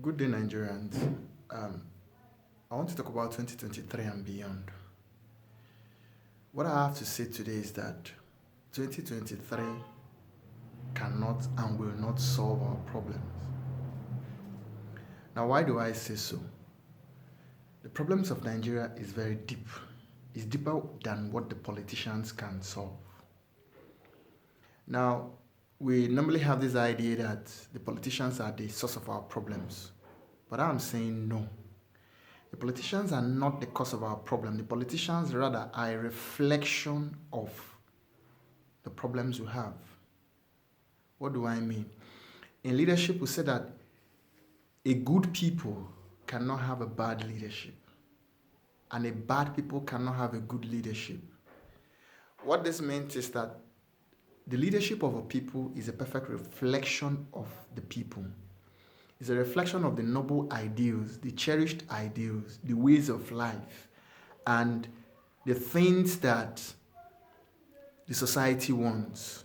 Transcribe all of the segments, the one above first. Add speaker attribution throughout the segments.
Speaker 1: Good day, Nigerians. Um, I want to talk about 2023 and beyond. What I have to say today is that 2023 cannot and will not solve our problems. Now, why do I say so? The problems of Nigeria is very deep. It's deeper than what the politicians can solve. Now, we normally have this idea that the politicians are the source of our problems. But I'm saying no. The politicians are not the cause of our problem. The politicians rather are a reflection of the problems we have. What do I mean? In leadership, we say that a good people cannot have a bad leadership, and a bad people cannot have a good leadership. What this means is that the leadership of a people is a perfect reflection of the people. It's a reflection of the noble ideals, the cherished ideals, the ways of life, and the things that the society wants.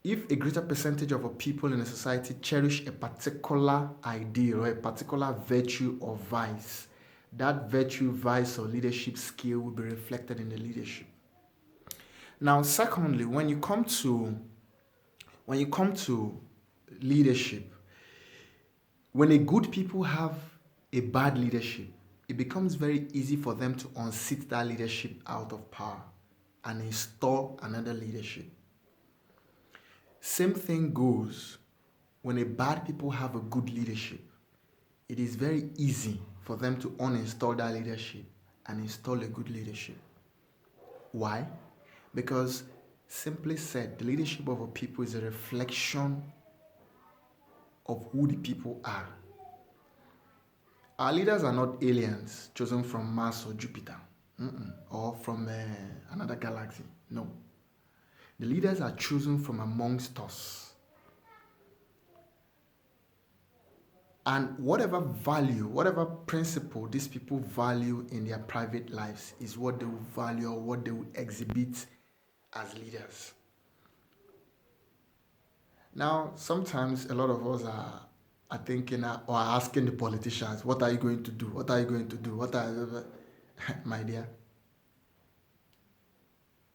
Speaker 1: If a greater percentage of a people in a society cherish a particular ideal or a particular virtue or vice, that virtue, vice, or leadership skill will be reflected in the leadership. Now, secondly, when you come to leadership, when a good people have a bad leadership, it becomes very easy for them to unseat that leadership out of power and install another leadership. Same thing goes when a bad people have a good leadership. It is very easy for them to uninstall that leadership and install a good leadership. Why? Because simply said, the leadership of a people is a reflection of who the people are. Our leaders are not aliens chosen from Mars or Jupiter or from another galaxy. No. The leaders are chosen from amongst us. And whatever value, whatever principle these people value in their private lives is what they will value or what they will exhibit as leaders. Now, sometimes a lot of us are thinking or are asking the politicians, what are you going to do? What are you going to do? My dear,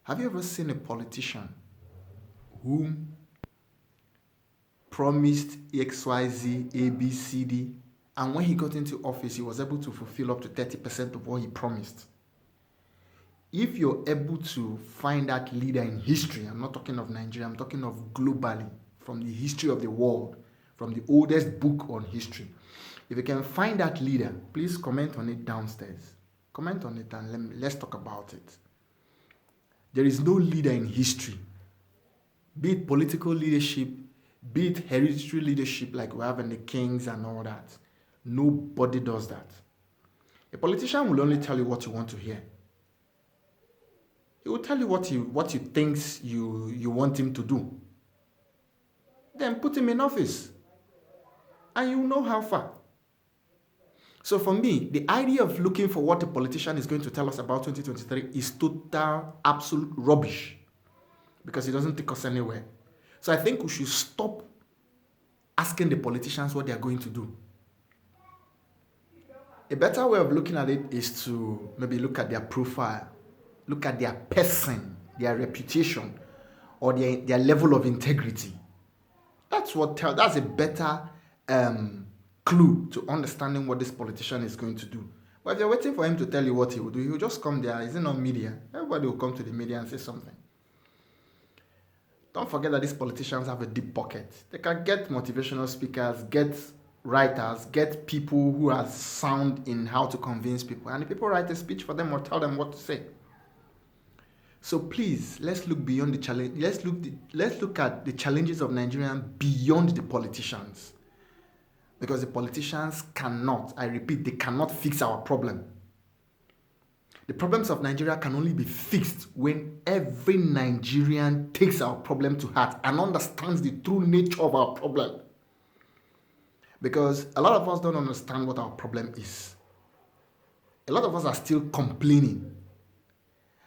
Speaker 1: have you ever seen a politician whom promised XYZ, A, B, C, D, and when he got into office, he was able to fulfill up to 30% of what he promised? If you're able to find that leader in history, I'm not talking of Nigeria, I'm talking of globally, from the history of the world, from the oldest book on history. If you can find that leader, please comment on it downstairs. Comment on it and let's talk about it. There is no leader in history, be it political leadership, be it hereditary leadership like we have in the kings and all that. Nobody does that. A politician will only tell you what you want to hear. He will tell you what he thinks you want him to do. Then put him in office. And you know how far. So for me, the idea of looking for what a politician is going to tell us about 2023 is total, absolute rubbish. Because it doesn't take us anywhere. So I think we should stop asking the politicians what they are going to do. A better way of looking at it is to maybe look at their profile, look at their person, their reputation, or their level of integrity. That's a better clue to understanding what this politician is going to do. But if you're waiting for him to tell you what he will do, he will just come there. Is it not media? Everybody will come to the media and say something. Don't forget that these politicians have a deep pocket. They can get motivational speakers, get writers, get people who are sound in how to convince people. And the people write a speech for them or tell them what to say. So please, let's look beyond the challenge. Let's look at the challenges of Nigeria beyond the politicians. Because the politicians cannot, I repeat, they cannot fix our problem. The problems of Nigeria can only be fixed when every Nigerian takes our problem to heart and understands the true nature of our problem. Because a lot of us don't understand what our problem is. A lot of us are still complaining.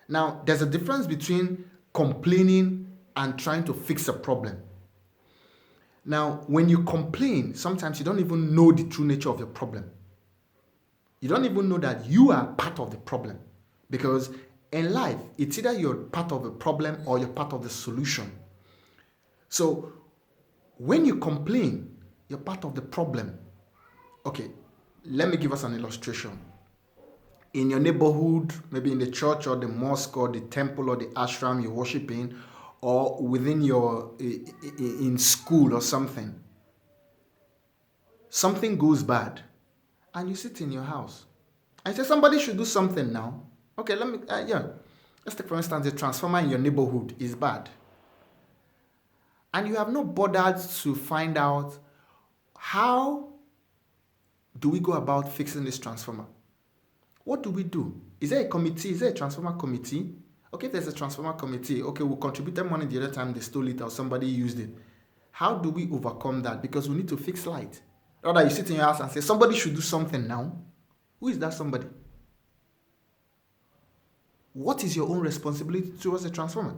Speaker 1: Now, there's a difference between complaining and trying to fix a problem. Now, when you complain, sometimes you don't even know the true nature of your problem. You don't even know that you are part of the problem. Because in life, it's either you're part of the problem or you're part of the solution. So when you complain, you're part of the problem. Okay, let me give us an illustration. In your neighborhood, maybe in the church or the mosque or the temple or the ashram you worship in, or within in school or something goes bad, and you sit in your house and say somebody should do something now. Okay, let's take for instance the transformer in your neighborhood is bad, and you have not bothered to find out how do we go about fixing this transformer. What do we do? Is there a committee? Is there a transformer committee? Okay, if there's a transformer committee, okay, we contributed money the other time they stole it or somebody used it. How do we overcome that? Because we need to fix light. Rather, you sit in your house and say, somebody should do something now. Who is that somebody? What is your own responsibility towards the transformer?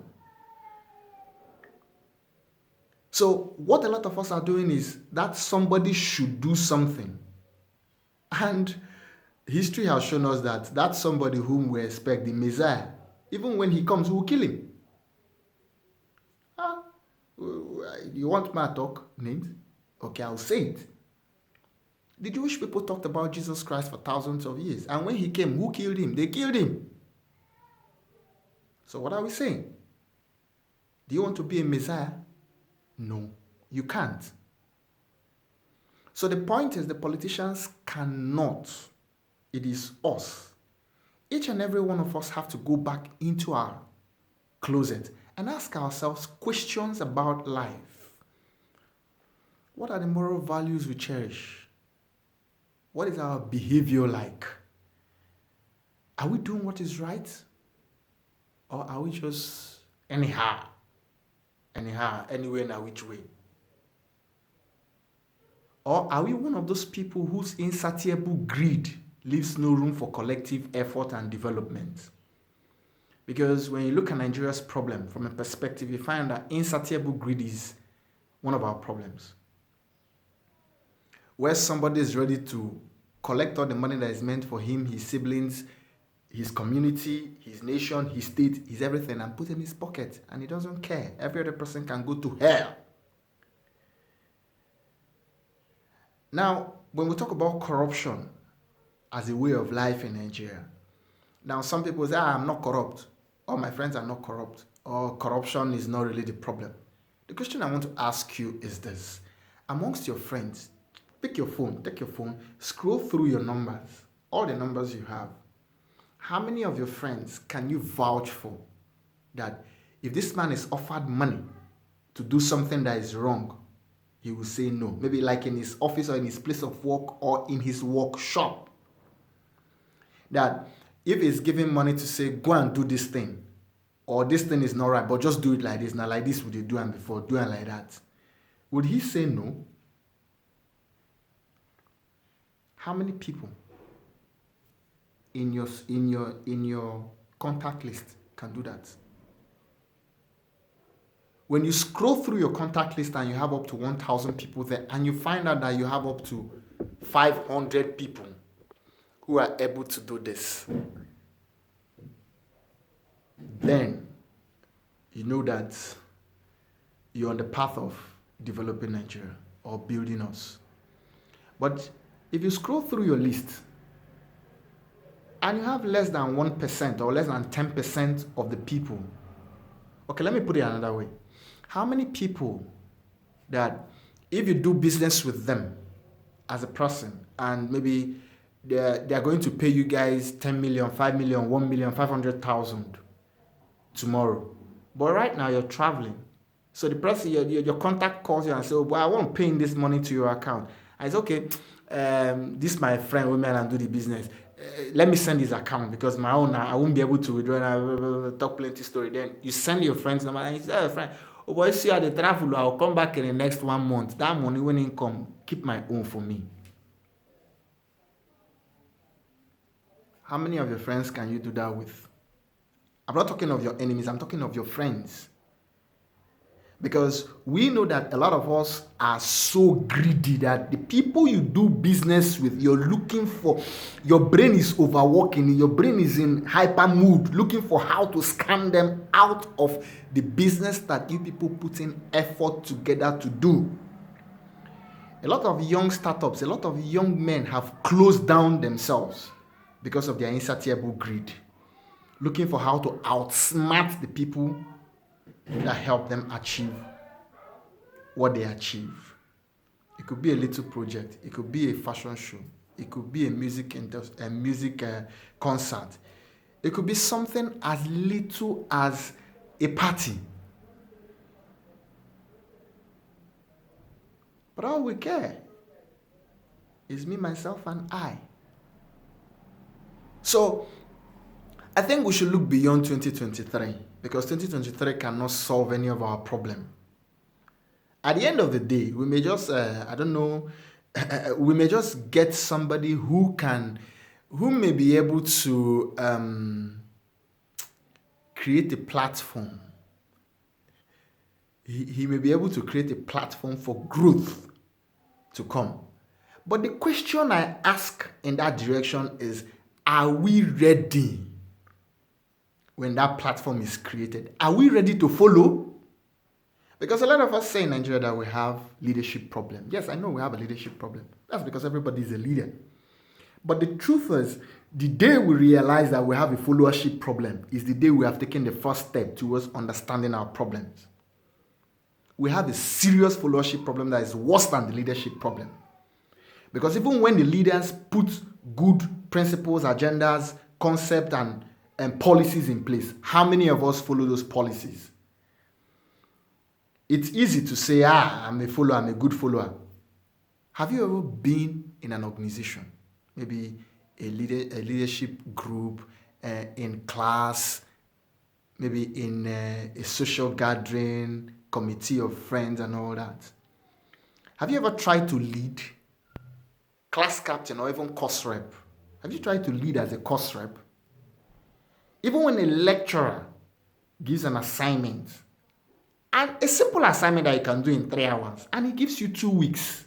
Speaker 1: So what a lot of us are doing is that somebody should do something. And history has shown us that that's somebody whom we expect, the Messiah. Even when he comes, we will kill him. You want my talk names? Okay, I'll say it. The Jewish people talked about Jesus Christ for thousands of years. And when he came, who killed him? They killed him. So what are we saying? Do you want to be a Messiah? No, you can't. So the point is the politicians cannot. It is us. Each and every one of us have to go back into our closet and ask ourselves questions about life. What are the moral values we cherish? What is our behavior like? Are we doing what is right? Or are we just anyhow, anywhere and which way? Or are we one of those people whose insatiable greed leaves no room for collective effort and development? Because when you look at Nigeria's problem from a perspective, you find that insatiable greed is one of our problems. Where somebody is ready to collect all the money that is meant for him, his siblings, his community, his nation, his state, his everything, and put in his pocket, and he doesn't care. Every other person can go to hell. Now, when we talk about corruption as a way of life in Nigeria, now some people say, I'm not corrupt, or my friends are not corrupt, or corruption is not really the problem. The question I want to ask you is this. Amongst your friends, take your phone, scroll through your numbers, all the numbers you have. How many of your friends can you vouch for that if this man is offered money to do something that is wrong, he will say no? Maybe like in his office or in his place of work or in his workshop. That if he's giving money to say, go and do this thing, or this thing is not right, but just do it like this. Now like this would you do and before, do it like that. Would he say no? How many people in your contact list can do that? When you scroll through your contact list and you have up to 1,000 people there, and you find out that you have up to 500 people who are able to do this, then you know that you're on the path of developing Nigeria or building us. But if you scroll through your list and you have less than 1% or less than 10% of the people, okay, let me put it another way. How many people that if you do business with them as a person and maybe they're going to pay you guys 10 million, 5 million, 1 million, 500,000 tomorrow, but right now you're traveling. So the person, your contact calls you and says, oh, boy, I want to pay in this money to your account. And it's okay, this my friend, woman, and do the business. Let me send his account because my own, I won't be able to withdraw and I talk plenty story. Then you send your friend's number and you say, friend, oh boy, see how they travel, I'll come back in the next 1 month. That money when it come, keep my own for me. How many of your friends can you do that with? I'm not talking of your enemies, I'm talking of your friends. Because we know that a lot of us are so greedy that the people you do business with, you're looking for, your brain is overworking, your brain is in hyper mood, looking for how to scam them out of the business that you people put in effort together to do. A lot of young startups, a lot of young men have closed down themselves because of their insatiable greed, looking for how to outsmart the people that help them achieve what they achieve. It could be a little project, it could be a fashion show, it could be a music concert, it could be something as little as a party. But all we care is me, myself, and I. So I think we should look beyond 2023, because 2023 cannot solve any of our problem. At the end of the day, we may just, we may just get somebody who may be able to create a platform. He may be able to create a platform for growth to come. But the question I ask in that direction is, are we ready when that platform is created? Are we ready to follow? Because a lot of us say in Nigeria that we have leadership problem. Yes, I know we have a leadership problem. That's because everybody is a leader. But the truth is, the day we realize that we have a followership problem is the day we have taken the first step towards understanding our problems. We have a serious followership problem that is worse than the leadership problem. Because even when the leaders put good principles, agendas, concepts, and policies in place, how many of us follow those policies? It's easy to say, I'm a follower, I'm a good follower. Have you ever been in an organization, maybe a leadership group, in class, maybe in a social gathering, committee of friends and all that? Have you ever tried to lead, class captain or even course rep? Have you tried to lead as a course rep? Even when a lecturer gives an assignment, and a simple assignment that you can do in 3 hours, and he gives you 2 weeks.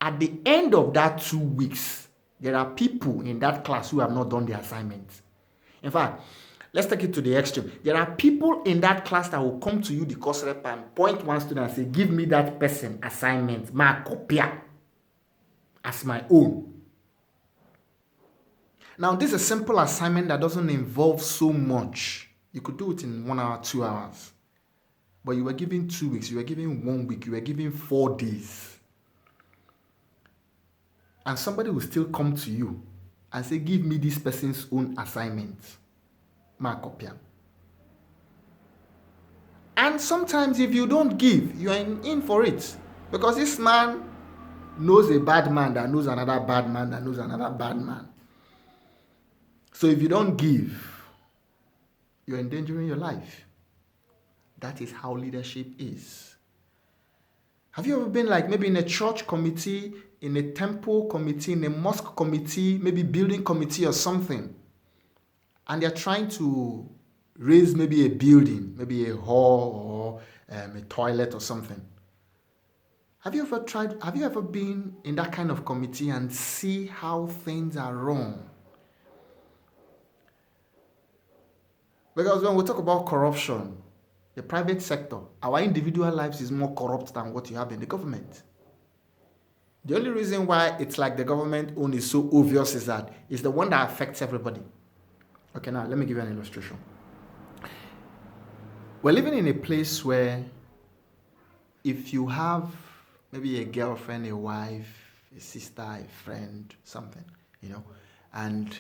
Speaker 1: At the end of that 2 weeks, there are people in that class who have not done the assignment. In fact, let's take it to the extreme. There are people in that class that will come to you, the course rep, and point one student and say, give me that person assignment, my copy, as my own. Now, this is a simple assignment that doesn't involve so much. You could do it in 1 hour, 2 hours. But you were given 2 weeks, you were given 1 week, you were given 4 days. And somebody will still come to you and say, give me this person's own assignment. My copy. And sometimes if you don't give, you are in for it. Because this man knows a bad man that knows another bad man that knows another bad man. So if you don't give, you're endangering your life. That is how leadership is. Have you ever been like maybe in a church committee, in a temple committee, in a mosque committee, maybe building committee or something, and they're trying to raise maybe a building, maybe a hall or a toilet or something? Have you ever been in that kind of committee and see how things are wrong? Because when we talk about corruption, the private sector, our individual lives is more corrupt than what you have in the government. The only reason why it's like the government own is so obvious is that it's the one that affects everybody. Okay, now let me give you an illustration. We're living in a place where if you have maybe a girlfriend, a wife, a sister, a friend, something, and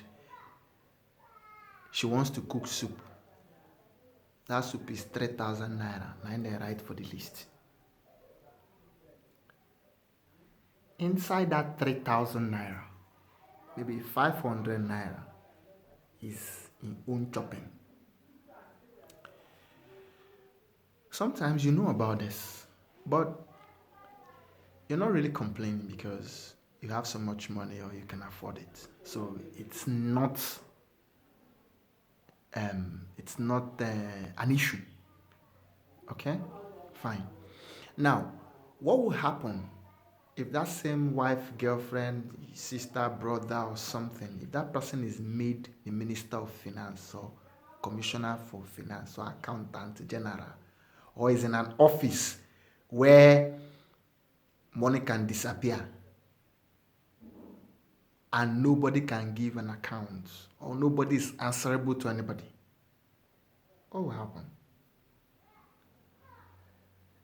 Speaker 1: she wants to cook soup. That soup is 3,000 naira. And they write for the list. Inside that 3,000 naira, maybe 500 naira is in own chopping. Sometimes you know about this, but you're not really complaining because you have so much money or you can afford it. So it's not an issue. Okay? Fine. Now, what will happen if that same wife, girlfriend, sister, brother, or something, if that person is made the Minister of Finance or Commissioner for Finance or Accountant General, or is in an office where money can disappear and nobody can give an account or nobody is answerable to anybody? What will happen?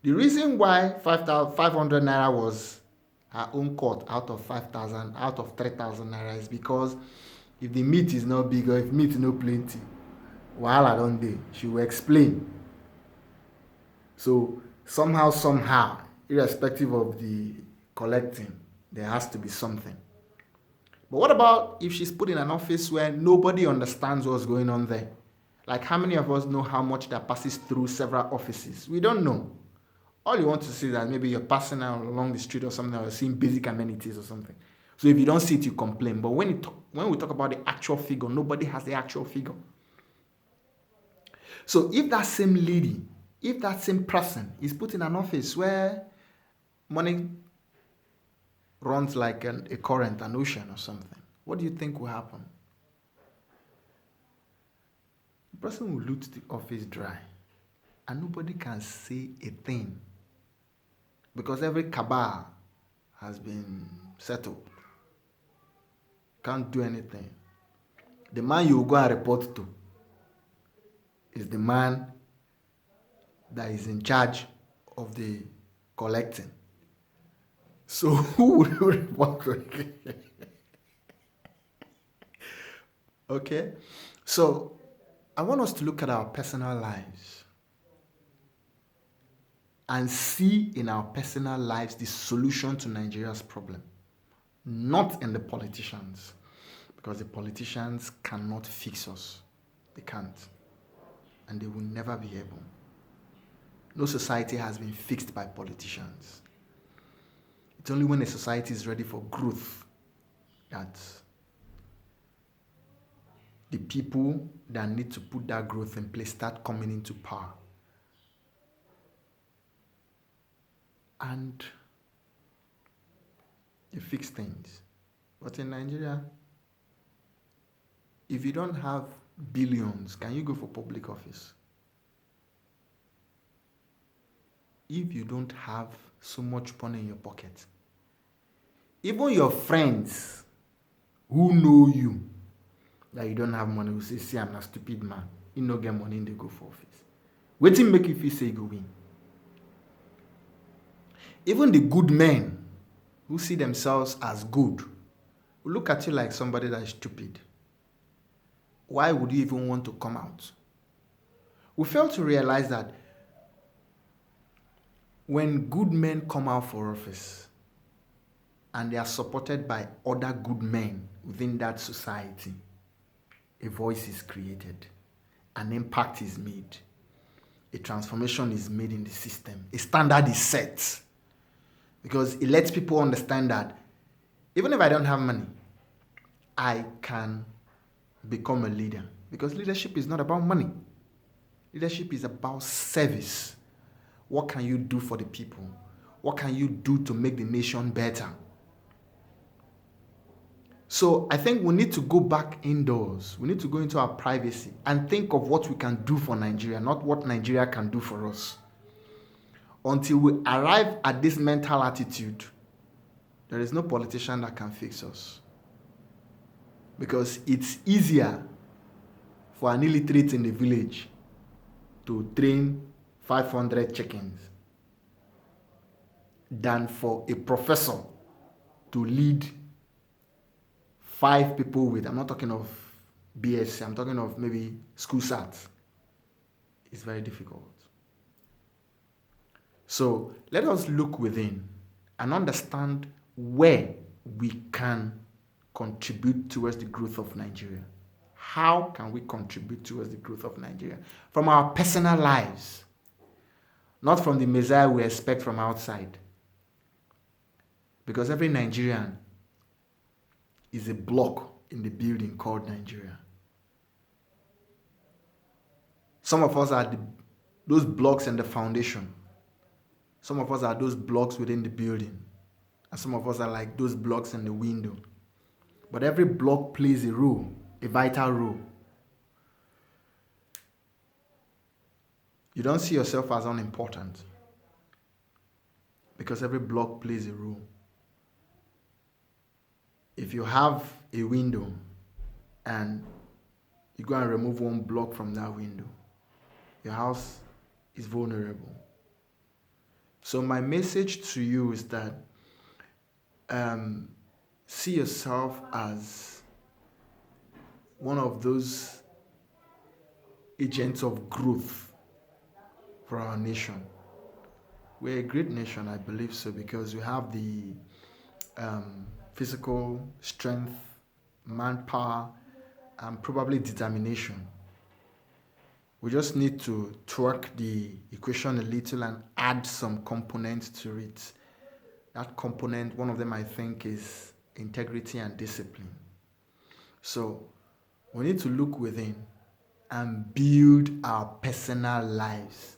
Speaker 1: The reason why 500 naira was her own cut out of 5,000, out of 3,000 naira is because if the meat is not big or if meat no plenty, wahala don dey. She will explain. So somehow, irrespective of the collecting, there has to be something. But what about if she's put in an office where nobody understands what's going on there? Like, how many of us know how much that passes through several offices? We don't know. All you want to see is that maybe you're passing out along the street or something, or seeing basic amenities or something. So if you don't see it, you complain. But when we talk about the actual figure, nobody has the actual figure. So if that same lady, if that same person is put in an office where money runs like a current, an ocean or something, what do you think will happen? The person will loot the office dry and nobody can say a thing because every cabal has been settled. Can't do anything. The man you go and report to is the man that is in charge of the collecting. So who will you report to? Okay? So I want us to look at our personal lives and see in our personal lives the solution to Nigeria's problem, not in the politicians, because the politicians cannot fix us. They can't. And they will never be able. No society has been fixed by politicians. It's only when a society is ready for growth that the people that need to put that growth in place start coming into power. And they fix things. But in Nigeria, if you don't have billions, can you go for public office? If you don't have so much money in your pocket, even your friends who know you that you don't have money will say, see, I'm a stupid man. You no get money, they go for office. Wetin make you feel say you go win? Even the good men who see themselves as good will look at you like somebody that is stupid. Why would you even want to come out? We fail to realize that when good men come out for office and they are supported by other good men within that society, a voice is created, an impact is made, a transformation is made in the system, a standard is set. Because it lets people understand that even if I don't have money, I can become a leader. Because leadership is not about money. Leadership is about service. What can you do for the people? What can you do to make the nation better? So I think we need to go back indoors. We need to go into our privacy and think of what we can do for Nigeria, not what Nigeria can do for us. Until we arrive at this mental attitude, there is no politician that can fix us. Because it's easier for an illiterate in the village to train 500 chickens than for a professor to lead 5 people with, I'm not talking of BSc, I'm talking of maybe school SAT. It's very difficult. So let us look within and understand where we can contribute towards the growth of Nigeria. How can we contribute towards the growth of Nigeria? From our personal lives, not from the Messiah we expect from outside. Because every Nigerian is a block in the building called Nigeria. Some of us are those blocks and the foundation. Some of us are those blocks within the building. And some of us are like those blocks in the window. But every block plays a role, a vital role. You don't see yourself as unimportant because every block plays a role. If you have a window and you go and remove one block from that window, your house is vulnerable. So my message to you is that see yourself as one of those agents of growth for our nation. We're a great nation, I believe so, because we have the physical strength, manpower, and probably determination. We just need to twerk the equation a little and add some components to it. That component, one of them I think, is integrity and discipline. So we need to look within and build our personal lives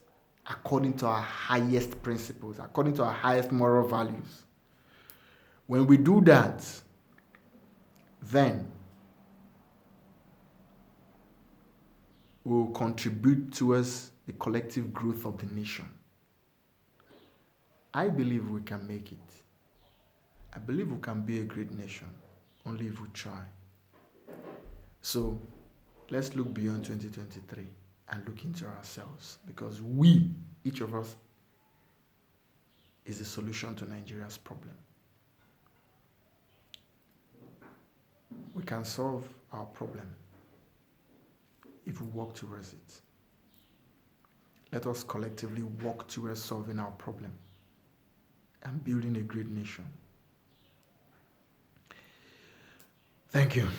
Speaker 1: according to our highest principles, according to our highest moral values. When we do that, then we will contribute towards the collective growth of the nation. I believe we can make it. I believe we can be a great nation, only if we try. So let's look beyond 2023 and look into ourselves, because we, each of us, is the solution to Nigeria's problem. We can solve our problem if we work towards it. Let us collectively work towards solving our problem and building a great nation. Thank you.